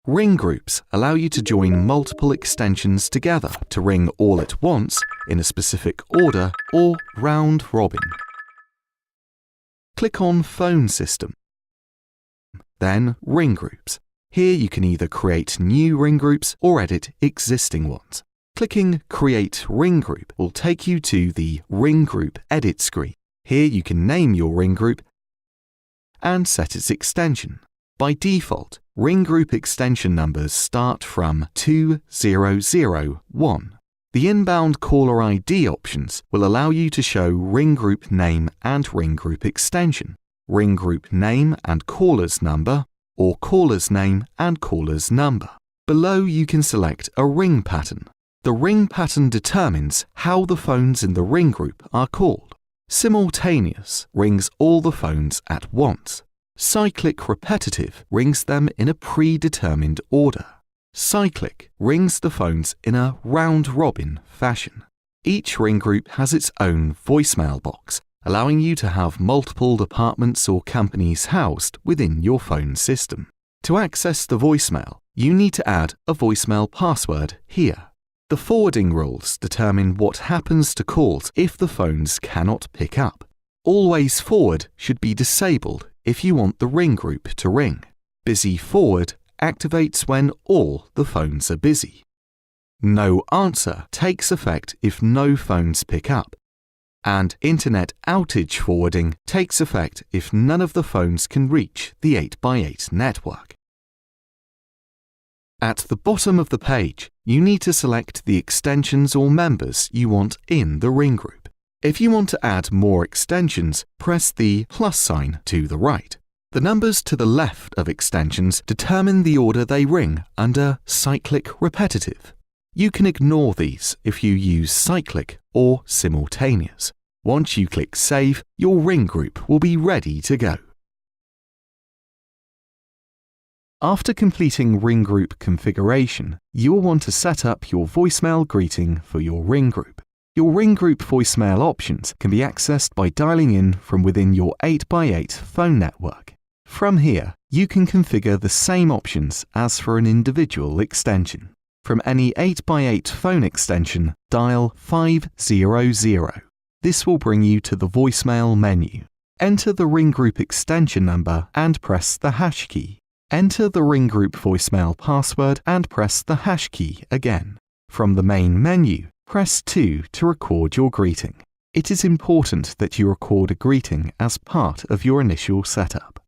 Ring groups allow you to join multiple extensions together to ring all at once in a specific order or round robin. Click on Phone System, then Ring Groups. Here you can either create new ring groups or edit existing ones. Clicking Create Ring Group will take you to the Ring Group Edit screen. Here you can name your ring group and set its extension. By default, ring group extension numbers start from 2001. The inbound caller ID options will allow you to show ring group name and ring group extension, ring group name and caller's number, or caller's name and caller's number. Below you can select a ring pattern. The ring pattern determines how the phones in the ring group are called. Simultaneous rings all the phones at once. Cyclic repetitive rings them in a predetermined order. Cyclic rings the phones in a round-robin fashion. Each ring group has its own voicemail box, allowing you to have multiple departments or companies housed within your phone system. To access the voicemail, you need to add a voicemail password here. The forwarding rules determine what happens to calls if the phones cannot pick up. Always forward should be disabled if you want the ring group to ring. Busy forward activates when all the phones are busy. No answer takes effect if no phones pick up. And internet outage forwarding takes effect if none of the phones can reach the 8x8 network. At the bottom of the page, you need to select the extensions or members you want in the ring group. If you want to add more extensions, press the plus sign to the right. The numbers to the left of extensions determine the order they ring under cyclic repetitive. You can ignore these if you use cyclic or simultaneous. Once you click Save, your ring group will be ready to go. After completing ring group configuration, you will want to set up your voicemail greeting for your ring group. Your ring group voicemail options can be accessed by dialing in from within your 8x8 phone network. From here, you can configure the same options as for an individual extension. From any 8x8 phone extension, dial 500. This will bring you to the voicemail menu. Enter the ring group extension number and press the hash key. Enter the ring group voicemail password and press the hash key again. From the main menu, press 2 to record your greeting. It is important that you record a greeting as part of your initial setup.